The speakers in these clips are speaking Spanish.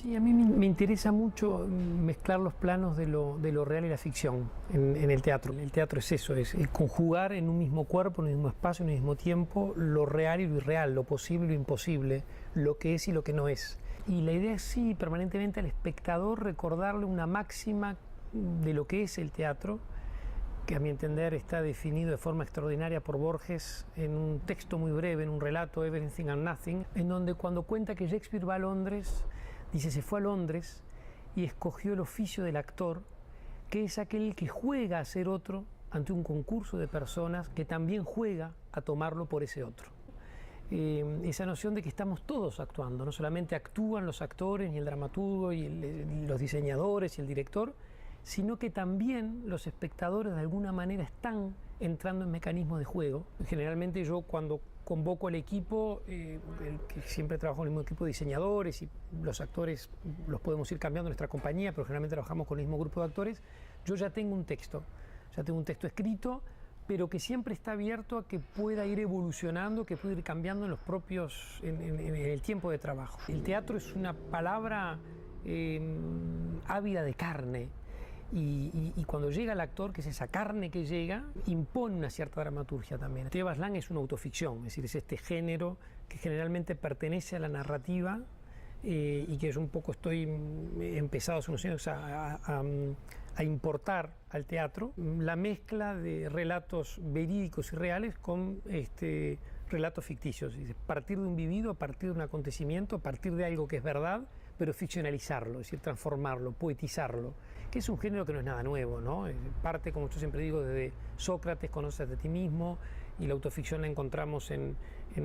Sí, a mí me interesa mucho mezclar los planos de lo real y la ficción en el teatro. El teatro es eso, es conjugar en un mismo cuerpo, en un mismo espacio, en un mismo tiempo, lo real y lo irreal, lo posible y lo imposible, lo que es y lo que no es. Y la idea es sí, permanentemente al espectador recordarle una máxima de lo que es el teatro, que a mi entender está definido de forma extraordinaria por Borges en un texto muy breve, en un relato, Everything and Nothing, en donde cuando cuenta que Shakespeare va a Londres, dice, se fue a Londres y escogió el oficio del actor, que es aquel que juega a ser otro ante un concurso de personas que también juega a tomarlo por ese otro. Esa noción de que estamos todos actuando, no solamente actúan los actores, ni el dramaturgo, y los diseñadores y el director, sino que también los espectadores de alguna manera están entrando en mecanismos de juego. Generalmente yo cuando convoco al equipo, que siempre trabajo en el mismo equipo de diseñadores y los actores los podemos ir cambiando en nuestra compañía, pero generalmente trabajamos con el mismo grupo de actores, yo ya tengo un texto escrito, pero que siempre está abierto a que pueda ir evolucionando, que pueda ir cambiando en el tiempo de trabajo. El teatro es una palabra ávida de carne. Y cuando llega el actor, que es esa carne que llega, impone una cierta dramaturgia también. Tebas Lang es una autoficción, es decir, es este género que generalmente pertenece a la narrativa y que yo un poco estoy empezado hace unos años a importar al teatro la mezcla de relatos verídicos y reales con relatos ficticios. Es decir, partir de un vivido, a partir de un acontecimiento, a partir de algo que es verdad, pero ficcionalizarlo, es decir, transformarlo, poetizarlo, que es un género que no es nada nuevo, ¿no? Parte, como yo siempre digo, desde Sócrates, conoces de ti mismo, y la autoficción la encontramos en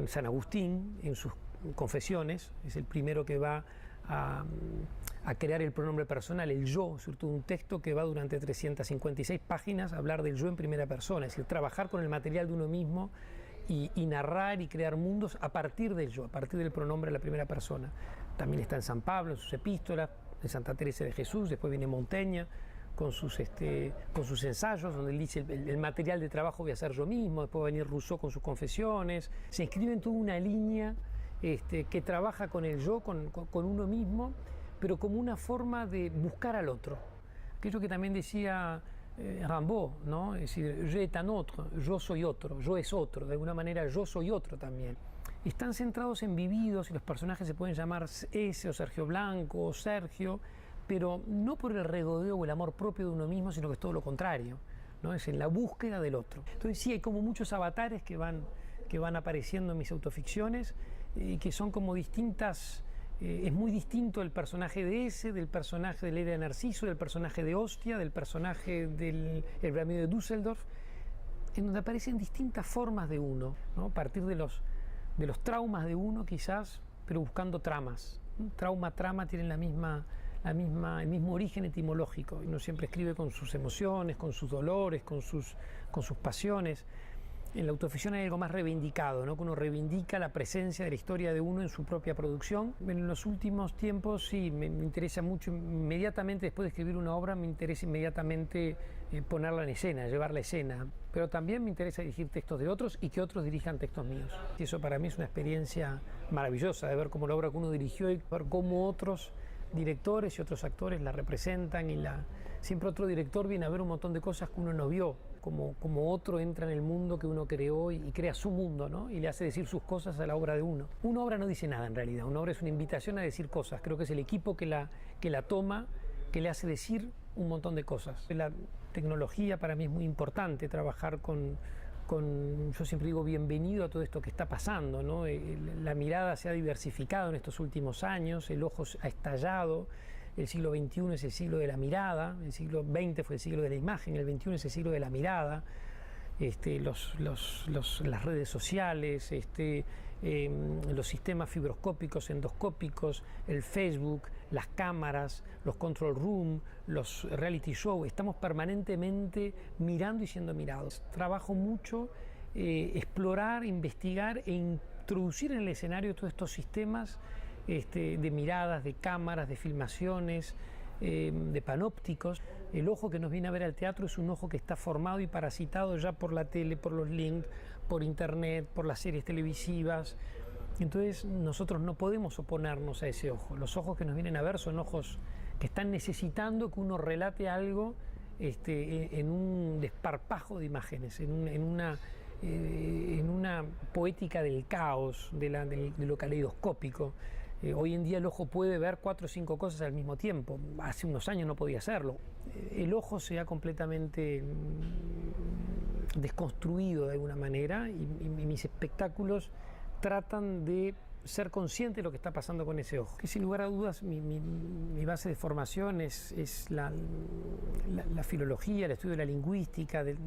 San Agustín, en sus confesiones, es el primero que va a crear el pronombre personal, el yo, sobre todo un texto que va durante 356 páginas a hablar del yo en primera persona, es decir, trabajar con el material de uno mismo y narrar y crear mundos a partir del yo, a partir del pronombre de la primera persona. También está en San Pablo, en sus epístolas, en Santa Teresa de Jesús, después viene Montaigne con sus ensayos, donde él dice el material de trabajo voy a hacer yo mismo, después va a venir Rousseau con sus confesiones, se inscribe en toda una línea que trabaja con el yo, con uno mismo, pero como una forma de buscar al otro. Aquello que también decía Rimbaud, ¿no? Es decir, je est un autre, yo soy otro, yo es otro, de alguna manera yo soy otro también. Están centrados en vividos y los personajes se pueden llamar ese o Sergio Blanco o Sergio, pero no por el regodeo o el amor propio de uno mismo, sino que es todo lo contrario, ¿no? Es en la búsqueda del otro. Entonces sí, hay como muchos avatares que van apareciendo en mis autoficciones y que son como distintas. Es muy distinto el personaje de ese, del personaje de Leila de Narciso, del personaje de Ostia, del personaje del El Ramiro de Düsseldorf, en donde aparecen distintas formas de uno, ¿no? A partir de los traumas de uno quizás, pero buscando tramas. Trauma, trama tienen el mismo origen etimológico. Uno siempre escribe con sus emociones, con sus dolores, con sus pasiones. En la autoficción hay algo más reivindicado, ¿no? Que uno reivindica la presencia de la historia de uno en su propia producción. En los últimos tiempos sí, me interesa mucho, inmediatamente después de escribir una obra, me interesa inmediatamente ponerla en escena, llevarla a escena. Pero también me interesa dirigir textos de otros y que otros dirijan textos míos. Y eso para mí es una experiencia maravillosa, de ver cómo la obra que uno dirigió y ver cómo otros directores y otros actores la representan siempre otro director viene a ver un montón de cosas que uno no vio, como otro entra en el mundo que uno creó y crea su mundo, ¿no? Y le hace decir sus cosas a la obra de uno. Una obra no dice nada en realidad, una obra es una invitación a decir cosas, creo que es el equipo que la toma, que le hace decir un montón de cosas. La tecnología para mí es muy importante, trabajar yo siempre digo bienvenido a todo esto que está pasando, ¿no? La mirada se ha diversificado en estos últimos años, el ojo ha estallado, el siglo XXI es el siglo de la mirada, el siglo XX fue el siglo de la imagen, el XXI es el siglo de la mirada, las redes sociales, los sistemas fibroscópicos, endoscópicos, el Facebook, las cámaras, los control room, los reality show, estamos permanentemente mirando y siendo mirados. Trabajo mucho explorar, investigar e introducir en el escenario todos estos sistemas de miradas, de cámaras, de filmaciones, de panópticos. El ojo que nos viene a ver al teatro es un ojo que está formado y parasitado ya por la tele, por los links, por internet, por las series televisivas. Entonces nosotros no podemos oponernos a ese ojo. Los ojos que nos vienen a ver son ojos que están necesitando que uno relate algo en un desparpajo de imágenes, en una poética del caos, de lo caleidoscópico. Hoy en día el ojo puede ver 4 o 5 cosas al mismo tiempo. Hace unos años no podía hacerlo. El ojo se ha completamente desconstruido de alguna manera y mis espectáculos tratan de ser consciente de lo que está pasando con ese ojo. Que sin lugar a dudas mi base de formación es la filología, el estudio de la lingüística, del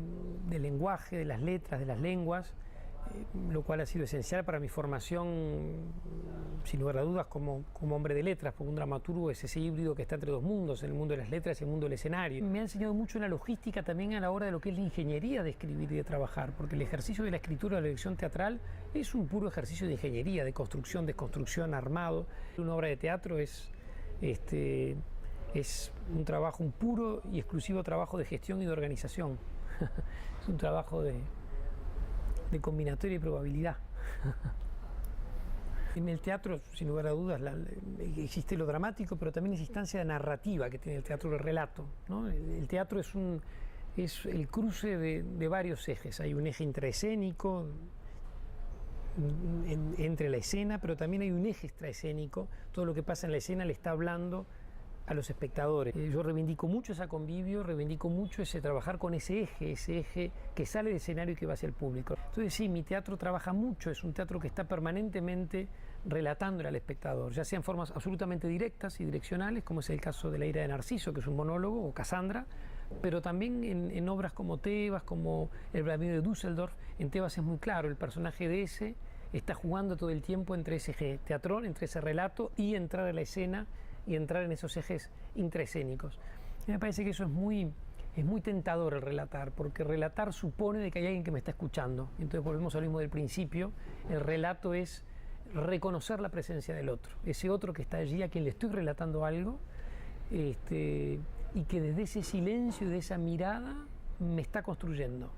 lenguaje, de las letras, de las lenguas, lo cual ha sido esencial para mi formación, sin lugar a dudas, como hombre de letras, porque un dramaturgo es ese híbrido que está entre dos mundos, el mundo de las letras y el mundo del escenario. Me ha enseñado mucho en la logística también a la hora de lo que es la ingeniería de escribir y de trabajar, porque el ejercicio de la escritura, de la dirección teatral, es un puro ejercicio de ingeniería, de construcción, desconstrucción, armado. Una obra de teatro es un trabajo, un puro y exclusivo trabajo de gestión y de organización. Es un trabajo de combinatoria y probabilidad. En el teatro, sin lugar a dudas, existe lo dramático, pero también esa instancia de narrativa que tiene el teatro del relato, ¿no? El teatro es el cruce de varios ejes. Hay un eje intraescénico entre la escena, pero también hay un eje extraescénico. Todo lo que pasa en la escena le está hablando a los espectadores. Yo reivindico mucho ese convivio, reivindico mucho ese trabajar con ese eje que sale del escenario y que va hacia el público. Entonces sí, mi teatro trabaja mucho, es un teatro que está permanentemente relatándole al espectador, ya sea en formas absolutamente directas y direccionales, como es el caso de La ira de Narciso, que es un monólogo, o Cassandra, pero también en obras como Tebas, como El Vladimiro de Düsseldorf. En Tebas es muy claro, el personaje de ese está jugando todo el tiempo entre ese eje teatrón, entre ese relato y entrar a la escena y entrar en esos ejes intraescénicos. Me parece que eso es muy tentador el relatar, porque relatar supone de que hay alguien que me está escuchando. Entonces volvemos al mismo del principio, el relato es reconocer la presencia del otro, ese otro que está allí, a quien le estoy relatando algo, y que desde ese silencio y de esa mirada me está construyendo.